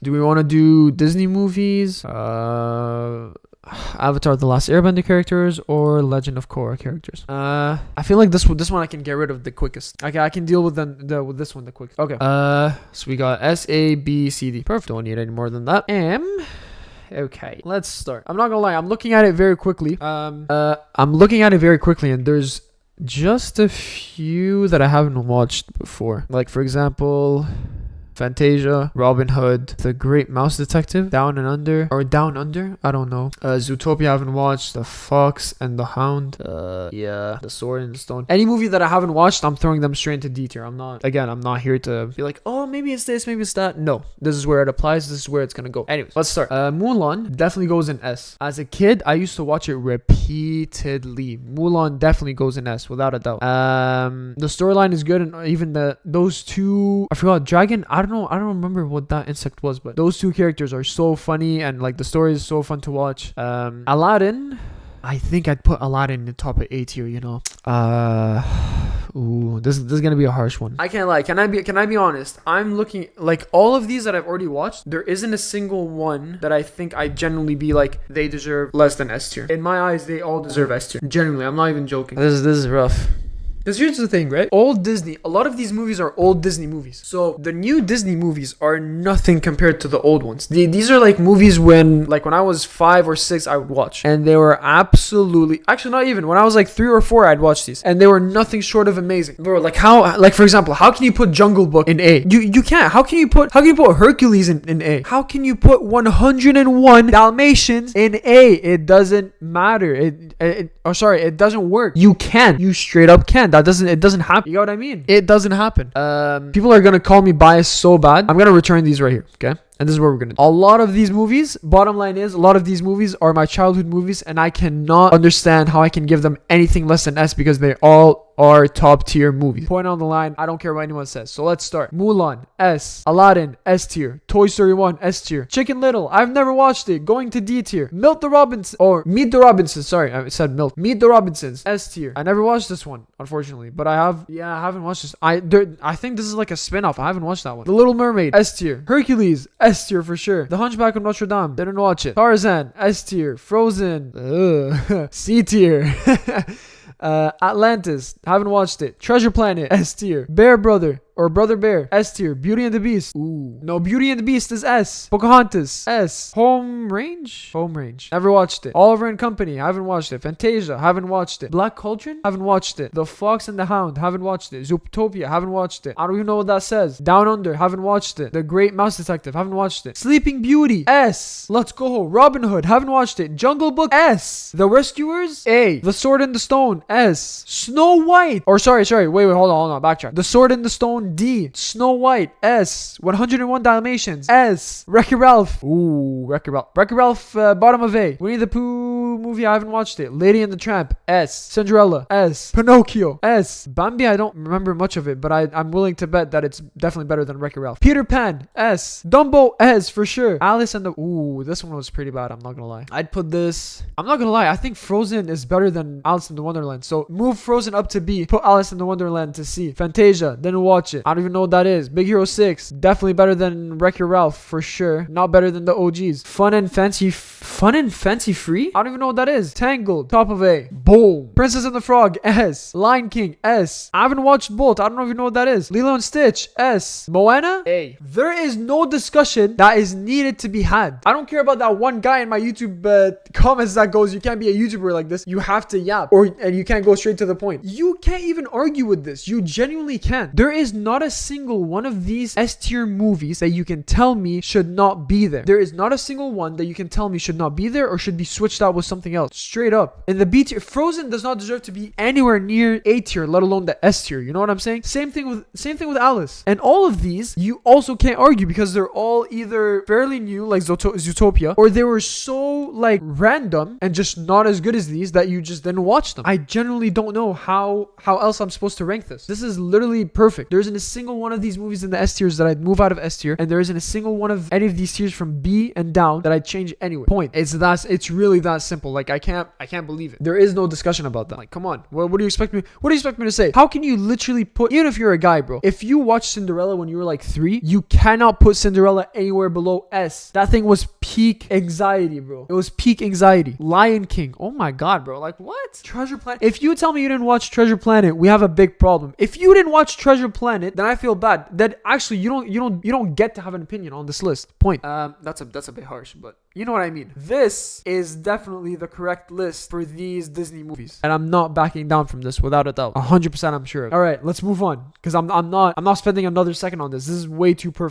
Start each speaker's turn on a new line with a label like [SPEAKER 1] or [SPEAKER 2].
[SPEAKER 1] Do we want to do Disney movies? Avatar: The Last Airbender characters or Legend of Korra characters? I feel like this one I can get rid of the quickest. Okay, I can deal with with this one the quickest. Okay. So we got S, A, B, C, D. Perfect. Don't need any more than that. Okay, let's start. I'm not gonna lie, I'm looking at it very quickly. And there's just a few that I haven't watched before. Like, for example, Fantasia, Robin Hood, The Great Mouse Detective, Down Under, I don't know. Zootopia I haven't watched, The Fox and the Hound, The Sword and the Stone. Any movie that I haven't watched, I'm throwing them straight into D tier. I'm not here to be like, oh, maybe it's this, maybe it's that. No, this is where it applies, this is where it's gonna go. Anyways, let's start. Mulan definitely goes in S. As a kid, I used to watch it repeatedly. Mulan definitely goes in S, without a doubt. The storyline is good, and even those two, I forgot, Dragon, I don't remember what that insect was, but those two characters are so funny, and like the story is so fun to watch. Aladdin, I think I'd put Aladdin in the top of A tier, you know. Ooh, this is gonna be a harsh one. I can't lie. Can I be honest? I'm looking, like, all of these that I've already watched, there isn't a single one that I think I genuinely be like, they deserve less than S tier. In my eyes, they all deserve S tier. Genuinely, I'm not even joking. This is rough. Because here's the thing, right? Old Disney, a lot of these movies are old Disney movies. So the new Disney movies are nothing compared to the old ones. These are like movies when I was 5 or 6, I would watch. And they were actually not even. When I was like 3 or 4, I'd watch these. And they were nothing short of amazing. Bro, for example, how can you put Jungle Book in A? You can't. How can you put Hercules in A? How can you put 101 Dalmatians in A? It doesn't matter. It doesn't work. You can't. You straight up can't. It doesn't happen. You know what I mean? It doesn't happen. People are gonna call me biased so bad. I'm gonna return these right here, okay? And this is what we're gonna do. A lot of these movies, bottom line is, a lot of these movies are my childhood movies, and I cannot understand how I can give them anything less than S, because they all are top tier movies. Point on the line, I don't care what anyone says. So let's start. Mulan, S. Aladdin, S tier. Toy Story 1, S tier. Chicken Little, I've never watched it, going to D tier. Meet the Robinsons, sorry, I said Milk. Meet the Robinsons, S tier. I never watched this one, unfortunately, but I haven't watched this. I think this is like a spin-off. I haven't watched that one. The Little Mermaid, S tier. Hercules, S tier for sure. The Hunchback of Notre Dame, didn't watch it. Tarzan, S tier. Frozen, C tier. Atlantis, haven't watched it. Treasure Planet, S tier. Bear Brother or Brother Bear, S tier. Beauty and the Beast, ooh, no, Beauty and the Beast is S. Pocahontas, S. Home Range, never watched it. Oliver and Company, haven't watched it. Fantasia, haven't watched it. Black Cauldron, haven't watched it. The Fox and the Hound, haven't watched it. Zootopia, haven't watched it. I don't even know what that says. Down Under, haven't watched it. The Great Mouse Detective, haven't watched it. Sleeping Beauty, S. Let's Go. Robin Hood, haven't watched it. Jungle Book, S. The Rescuers, A. The Sword and the Stone, S. Snow White, or sorry, wait, hold on, backtrack. The Sword and the Stone, D. Snow White, S. 101 Dalmatians, S. Wreck-It Ralph, ooh, Wreck-It Ralph, bottom of A. Winnie the Pooh movie, I haven't watched it. Lady and the Tramp, S. Cinderella, S. Pinocchio, S. Bambi, I don't remember much of it, but I'm willing to bet that it's definitely better than Wreck-It Ralph. Peter Pan, S. Dumbo, S for sure. Alice and the, ooh, this one was pretty bad, I'm not gonna lie. I'd put this, I'm not gonna lie, I think Frozen is better than Alice in the Wonderland, so move Frozen up to B, put Alice in the Wonderland to C. Fantasia, didn't watch it, I don't even know what that is. Big Hero 6, definitely better than Wreck-It Ralph for sure, not better than the OGs. Fun and Fancy Free, I don't even know what that is. Tangled, top of A. Boom. Princess and the Frog, S. Lion King, S. I haven't watched both, I don't even know what that is. Lilo and Stitch, S. Moana, A. There is no discussion that is needed to be had. I don't care about that one guy in my YouTube comments that goes, you can't be a YouTuber like this, you have to yap, and you can't go straight to the point. You can't even argue with this. You genuinely can't. There is not a single one of these S tier movies that you can tell me should not be there. There is not a single one that you can tell me should not be there or should be switched out with something else. Straight up. In the B tier, Frozen does not deserve to be anywhere near A tier, let alone the S tier. You know what I'm saying? Same thing with Alice. And all of these, you also can't argue because they're all either fairly new, like Zootopia, or they were so like random and just not as good as these that you just didn't watch them. I genuinely don't know how else I'm supposed to rank this. This is literally perfect. There isn't a single one of these movies in the S tiers that I'd move out of S tier, and there isn't a single one of any of these tiers from B and down that I'd change anyway. Point. It's really that simple. simple. Like I can't believe it. There is no discussion about that. Like, come on. What do you expect me? What do you expect me to say? How can you literally put, even if you're a guy, bro, if you watched Cinderella when you were like 3, you cannot put Cinderella anywhere below S. That thing was peak anxiety, bro. It was peak anxiety. Lion King. Oh my God, bro. Like what? Treasure Planet. If you tell me you didn't watch Treasure Planet, we have a big problem. If you didn't watch Treasure Planet, then I feel bad. That actually you don't get to have an opinion on this list. Point. That's a bit harsh, but you know what I mean. This is definitely the correct list for these Disney movies, and I'm not backing down from this without a doubt. 100%, I'm sure. All right, let's move on because I'm not spending another second on this. This is way too perfect.